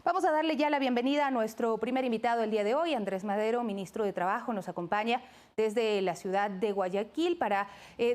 Vamos a darle ya la bienvenida a nuestro primer invitado el día de hoy. Andrés Madero, ministro de Trabajo, nos acompaña desde la ciudad de Guayaquil para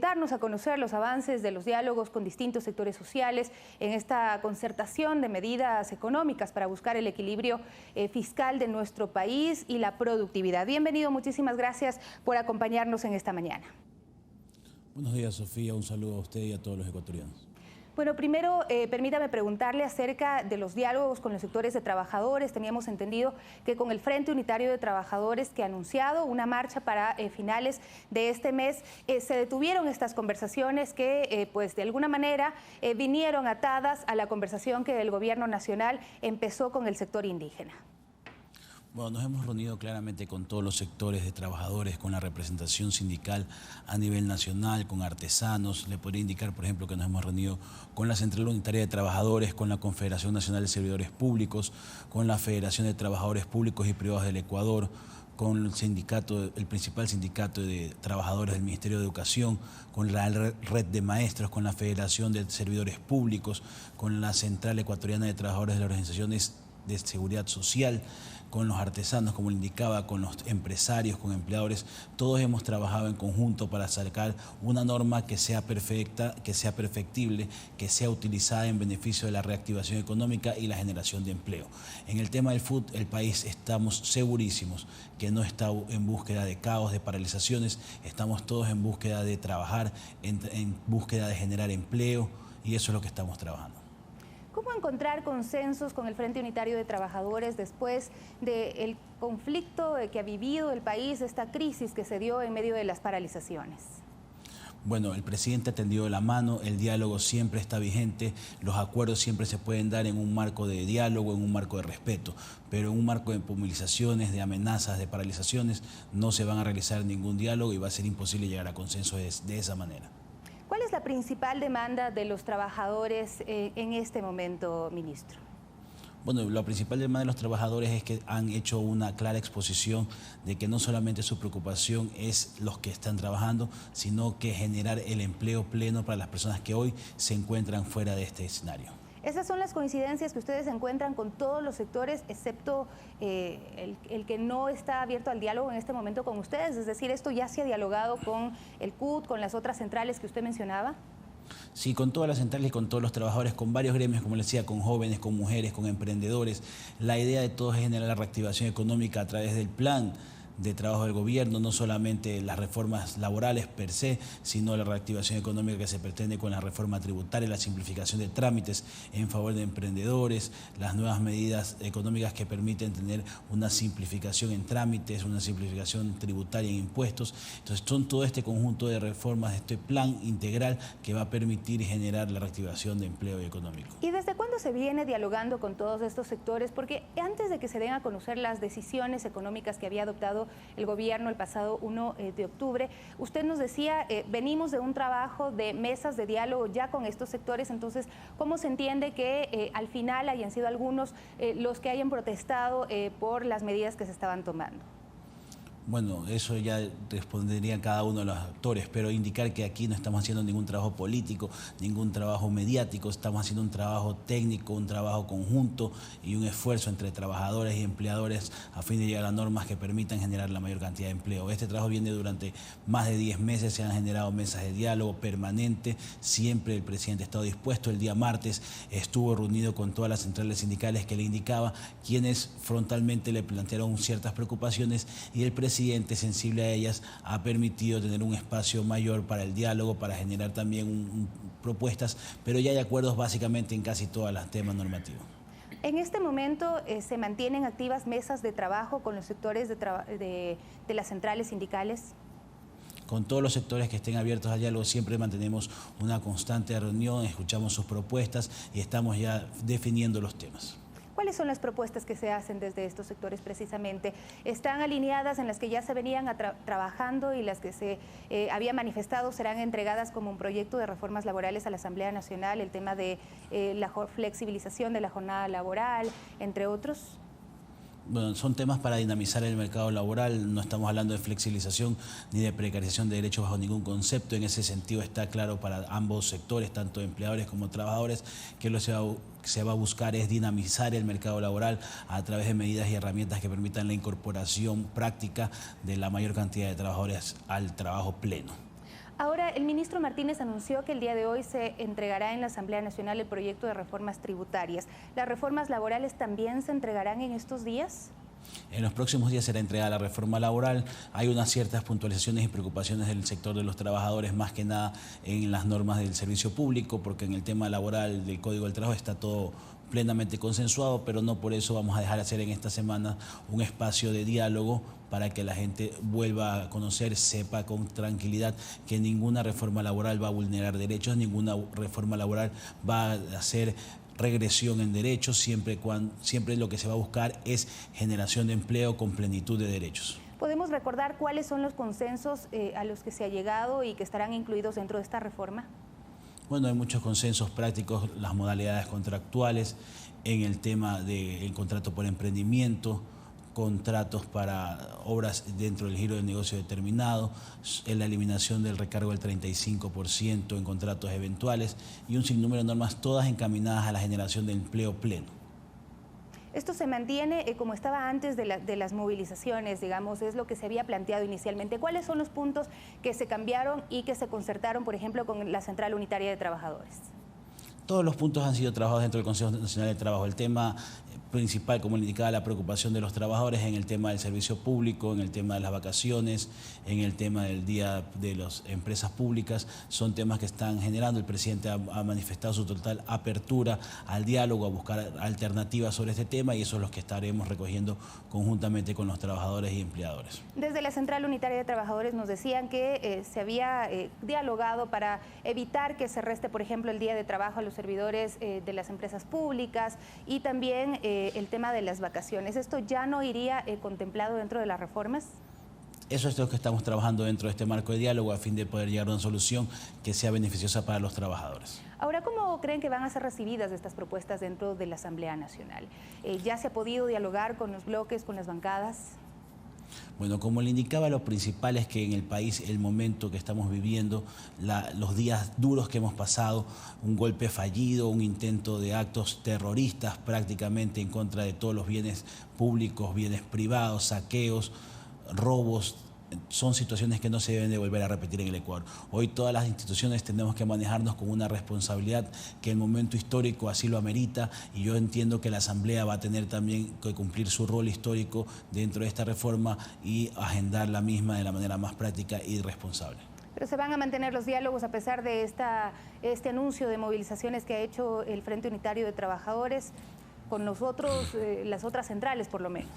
darnos a conocer los avances de los diálogos con distintos sectores sociales en esta concertación de medidas económicas para buscar el equilibrio fiscal de nuestro país y la productividad. Bienvenido, muchísimas gracias por acompañarnos en esta mañana. Buenos días, Sofía. Un saludo a usted y a todos los ecuatorianos. Bueno, primero permítame preguntarle acerca de los diálogos con los sectores de trabajadores. Teníamos entendido que con el Frente Unitario de Trabajadores, que ha anunciado una marcha para finales de este mes, se detuvieron estas conversaciones que pues de alguna manera vinieron atadas a la conversación que el gobierno nacional empezó con el sector indígena. Bueno, nos hemos reunido claramente con todos los sectores de trabajadores, con la representación sindical a nivel nacional, con artesanos. Le podría indicar, por ejemplo, que nos hemos reunido con la Central Unitaria de Trabajadores, con la Confederación Nacional de Servidores Públicos, con la Federación de Trabajadores Públicos y Privados del Ecuador, con el sindicato, el principal sindicato de trabajadores del Ministerio de Educación, con la red de maestros, con la Federación de Servidores Públicos, con la Central Ecuatoriana de Trabajadores de las Organizaciones de Seguridad Social, con los artesanos, como le indicaba, con los empresarios, con empleadores. Todos hemos trabajado en conjunto para sacar una norma que sea perfecta, que sea perfectible, que sea utilizada en beneficio de la reactivación económica y la generación de empleo. En el tema del FUT, el país estamos segurísimos que no está en búsqueda de caos, de paralizaciones, estamos todos en búsqueda de trabajar, en búsqueda de generar empleo, y eso es lo que estamos trabajando. ¿Cómo encontrar consensos con el Frente Unitario de Trabajadores después del conflicto que ha vivido el país, esta crisis que se dio en medio de las paralizaciones? Bueno, el presidente ha tendido la mano, el diálogo siempre está vigente, los acuerdos siempre se pueden dar en un marco de diálogo, en un marco de respeto, pero en un marco de movilizaciones, de amenazas, de paralizaciones, no se van a realizar ningún diálogo y va a ser imposible llegar a consenso de esa manera. ¿Cuál es la principal demanda de los trabajadores en este momento, ministro? Bueno, la principal demanda de los trabajadores es que han hecho una clara exposición de que no solamente su preocupación es los que están trabajando, sino que generar el empleo pleno para las personas que hoy se encuentran fuera de este escenario. Esas son las coincidencias que ustedes encuentran con todos los sectores, excepto el que no está abierto al diálogo en este momento con ustedes. Es decir, ¿esto ya se ha dialogado con el CUT, con las otras centrales que usted mencionaba? Sí, con todas las centrales y con todos los trabajadores, con varios gremios, como les decía, con jóvenes, con mujeres, con emprendedores. La idea de todos es generar la reactivación económica a través del plan de trabajo del gobierno, no solamente las reformas laborales per se, sino la reactivación económica que se pretende con la reforma tributaria, la simplificación de trámites en favor de emprendedores, las nuevas medidas económicas que permiten tener una simplificación en trámites, una simplificación tributaria en impuestos. Entonces son todo este conjunto de reformas, este plan integral que va a permitir generar la reactivación de empleo y económico. ¿Y desde cuándo se viene dialogando con todos estos sectores? Porque antes de que se den a conocer las decisiones económicas que había adoptado el gobierno el pasado 1 de octubre. Usted nos decía, venimos de un trabajo de mesas de diálogo ya con estos sectores, entonces, ¿cómo se entiende que al final hayan sido algunos los que hayan protestado por las medidas que se estaban tomando? Bueno, eso ya respondería cada uno de los actores, pero indicar que aquí no estamos haciendo ningún trabajo político, ningún trabajo mediático, estamos haciendo un trabajo técnico, un trabajo conjunto y un esfuerzo entre trabajadores y empleadores a fin de llegar a normas que permitan generar la mayor cantidad de empleo. Este trabajo viene durante más de 10 meses, se han generado mesas de diálogo permanente, siempre el presidente ha estado dispuesto. El día martes estuvo reunido con todas las centrales sindicales que le indicaba, quienes frontalmente le plantearon ciertas preocupaciones y el presidente, sensible a ellas, ha permitido tener un espacio mayor para el diálogo, para generar también propuestas, pero ya hay acuerdos básicamente en casi todos los temas normativos. En este momento se mantienen activas mesas de trabajo con los sectores de las centrales sindicales. Con todos los sectores que estén abiertos al diálogo siempre mantenemos una constante reunión, escuchamos sus propuestas y estamos ya definiendo los temas. ¿Cuáles son las propuestas que se hacen desde estos sectores precisamente? ¿Están alineadas en las que ya se venían trabajando y las que se habían manifestado serán entregadas como un proyecto de reformas laborales a la Asamblea Nacional, el tema de la flexibilización de la jornada laboral, entre otros? Bueno, son temas para dinamizar el mercado laboral, no estamos hablando de flexibilización ni de precarización de derechos bajo ningún concepto. En ese sentido está claro para ambos sectores, tanto empleadores como trabajadores, que lo que se va a buscar es dinamizar el mercado laboral a través de medidas y herramientas que permitan la incorporación práctica de la mayor cantidad de trabajadores al trabajo pleno. Ahora, el ministro Martínez anunció que el día de hoy se entregará en la Asamblea Nacional el proyecto de reformas tributarias. ¿Las reformas laborales también se entregarán en estos días? En los próximos días será entregada la reforma laboral. Hay unas ciertas puntualizaciones y preocupaciones del sector de los trabajadores, más que nada en las normas del servicio público, porque en el tema laboral del Código del Trabajo está todo plenamente consensuado, pero no por eso vamos a dejar de hacer en esta semana un espacio de diálogo para que la gente vuelva a conocer, sepa con tranquilidad que ninguna reforma laboral va a vulnerar derechos, ninguna reforma laboral va a hacer regresión en derechos, siempre lo que se va a buscar es generación de empleo con plenitud de derechos. ¿Podemos recordar cuáles son los consensos a los que se ha llegado y que estarán incluidos dentro de esta reforma? Bueno, hay muchos consensos prácticos, las modalidades contractuales, en el tema del contrato por emprendimiento, contratos para obras dentro del giro del negocio determinado, en la eliminación del recargo del 35% en contratos eventuales y un sinnúmero de normas, todas encaminadas a la generación de empleo pleno. Esto se mantiene como estaba antes de las movilizaciones, digamos, es lo que se había planteado inicialmente. ¿Cuáles son los puntos que se cambiaron y que se concertaron, por ejemplo, con la Central Unitaria de Trabajadores? Todos los puntos han sido trabajados dentro del Consejo Nacional de Trabajo. El tema principal, como le indicaba, la preocupación de los trabajadores en el tema del servicio público, en el tema de las vacaciones, en el tema del día de las empresas públicas, son temas que están generando. El presidente ha manifestado su total apertura al diálogo, a buscar alternativas sobre este tema, y eso es lo que estaremos recogiendo conjuntamente con los trabajadores y empleadores. Desde la Central Unitaria de Trabajadores nos decían que se había dialogado para evitar que se reste, por ejemplo, el día de trabajo a los servidores de las empresas públicas y también el tema de las vacaciones. ¿Esto ya no iría contemplado dentro de las reformas? Eso es lo que estamos trabajando dentro de este marco de diálogo a fin de poder llegar a una solución que sea beneficiosa para los trabajadores. Ahora, ¿cómo creen que van a ser recibidas estas propuestas dentro de la Asamblea Nacional? ¿Ya se ha podido dialogar con los bloques, con las bancadas? Bueno, como le indicaba, lo principal es que en el país, el momento que estamos viviendo, los días duros que hemos pasado, un golpe fallido, un intento de actos terroristas prácticamente en contra de todos los bienes públicos, bienes privados, saqueos, robos, son situaciones que no se deben de volver a repetir en el Ecuador. Hoy todas las instituciones tenemos que manejarnos con una responsabilidad que el momento histórico así lo amerita, y yo entiendo que la Asamblea va a tener también que cumplir su rol histórico dentro de esta reforma y agendar la misma de la manera más práctica y responsable. Pero se van a mantener los diálogos a pesar de este anuncio de movilizaciones que ha hecho el Frente Unitario de Trabajadores con las otras centrales, por lo menos.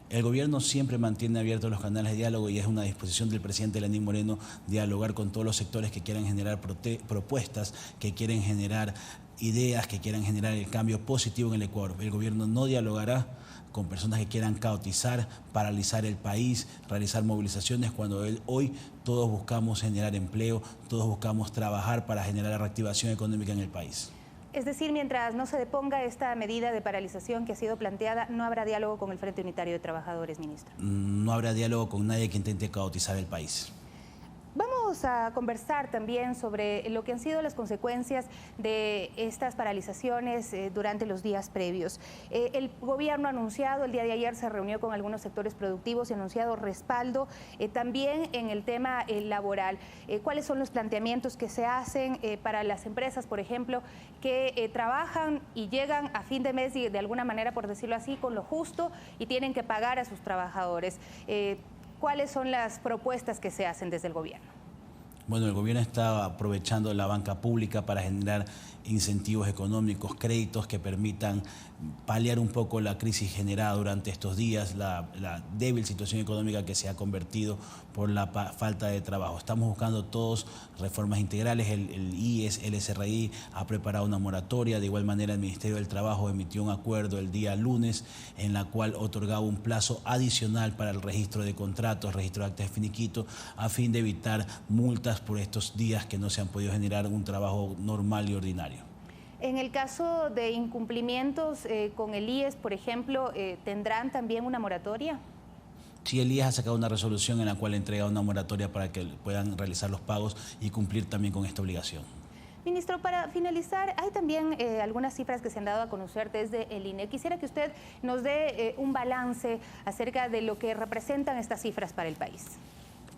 El gobierno siempre mantiene abiertos los canales de diálogo y es una disposición del presidente Lenín Moreno dialogar con todos los sectores que quieran generar propuestas, que quieren generar ideas, que quieran generar el cambio positivo en el Ecuador. El gobierno no dialogará con personas que quieran caotizar, paralizar el país, realizar movilizaciones, cuando hoy todos buscamos generar empleo, todos buscamos trabajar para generar la reactivación económica en el país. Es decir, mientras no se deponga esta medida de paralización que ha sido planteada, no habrá diálogo con el Frente Unitario de Trabajadores, ministro. No habrá diálogo con nadie que intente caotizar el país. Vamos a conversar también sobre lo que han sido las consecuencias de estas paralizaciones durante los días previos. El gobierno ha anunciado, el día de ayer se reunió con algunos sectores productivos y ha anunciado respaldo también en el tema laboral. ¿Cuáles son los planteamientos que se hacen para las empresas, por ejemplo, que trabajan y llegan a fin de mes y de alguna manera, por decirlo así, con lo justo y tienen que pagar a sus trabajadores? ¿Cuáles son las propuestas que se hacen desde el gobierno? Bueno, el gobierno está aprovechando la banca pública para generar incentivos económicos, créditos que permitan paliar un poco la crisis generada durante estos días, la débil situación económica que se ha convertido por la falta de trabajo. Estamos buscando todos reformas integrales. El IES, el SRI ha preparado una moratoria. De igual manera, el Ministerio del Trabajo emitió un acuerdo el día lunes en la cual otorgaba un plazo adicional para el registro de contratos, registro de actas de finiquito, a fin de evitar multas por estos días que no se han podido generar un trabajo normal y ordinario. En el caso de incumplimientos con el IES, por ejemplo, ¿tendrán también una moratoria? Sí, el IES ha sacado una resolución en la cual entrega una moratoria para que puedan realizar los pagos y cumplir también con esta obligación. Ministro, para finalizar, hay también algunas cifras que se han dado a conocer desde el INE. Quisiera que usted nos dé un balance acerca de lo que representan estas cifras para el país.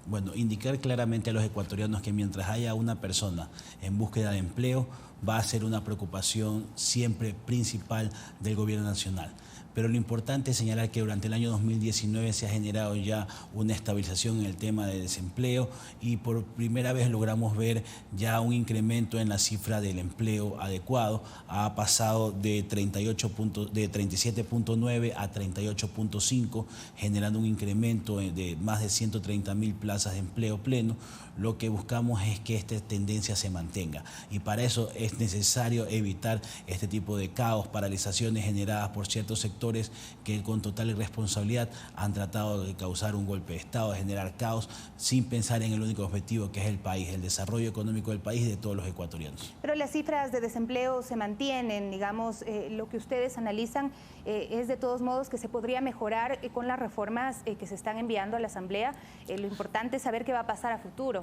Bueno, indicar claramente a los ecuatorianos que mientras haya una persona en búsqueda de empleo, va a ser una preocupación siempre principal del gobierno nacional. Pero lo importante es señalar que durante el año 2019 se ha generado ya una estabilización en el tema de desempleo y por primera vez logramos ver ya un incremento en la cifra del empleo adecuado. Ha pasado de 37.9 a 38.5, generando un incremento de más de 130.000 plazas de empleo pleno. Lo que buscamos es que esta tendencia se mantenga y para eso es necesario evitar este tipo de caos, paralizaciones generadas por ciertos sectores que con total irresponsabilidad han tratado de causar un golpe de Estado, de generar caos, sin pensar en el único objetivo que es el país, el desarrollo económico del país y de todos los ecuatorianos. Pero las cifras de desempleo se mantienen, digamos, lo que ustedes analizan es de todos modos que se podría mejorar con las reformas que se están enviando a la Asamblea. Lo importante es saber qué va a pasar a futuro.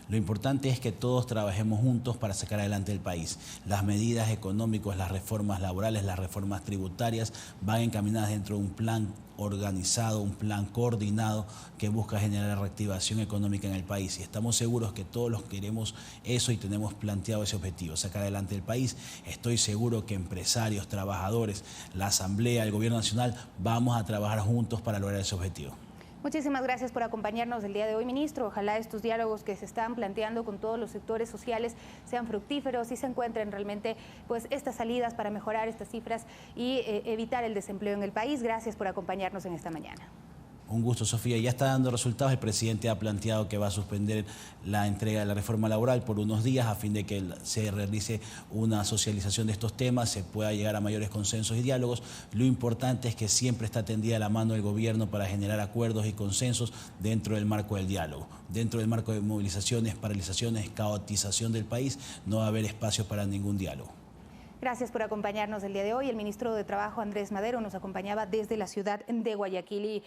Lo importante es que todos trabajemos juntos para sacar adelante el país. Las medidas económicas, las reformas laborales, las reformas tributarias van encaminadas dentro de un plan organizado, un plan coordinado que busca generar reactivación económica en el país. Y estamos seguros que todos los queremos eso y tenemos planteado ese objetivo, sacar adelante el país. Estoy seguro que empresarios, trabajadores, la Asamblea, el Gobierno Nacional, vamos a trabajar juntos para lograr ese objetivo. Muchísimas gracias por acompañarnos el día de hoy, ministro. Ojalá estos diálogos que se están planteando con todos los sectores sociales sean fructíferos y se encuentren realmente pues, estas salidas para mejorar estas cifras y evitar el desempleo en el país. Gracias por acompañarnos en esta mañana. Un gusto, Sofía. Ya está dando resultados. El presidente ha planteado que va a suspender la entrega de la reforma laboral por unos días a fin de que se realice una socialización de estos temas, se pueda llegar a mayores consensos y diálogos. Lo importante es que siempre está tendida la mano del gobierno para generar acuerdos y consensos dentro del marco del diálogo. Dentro del marco de movilizaciones, paralizaciones, caotización del país, no va a haber espacio para ningún diálogo. Gracias por acompañarnos el día de hoy. El ministro de Trabajo, Andrés Madero, nos acompañaba desde la ciudad de Guayaquil.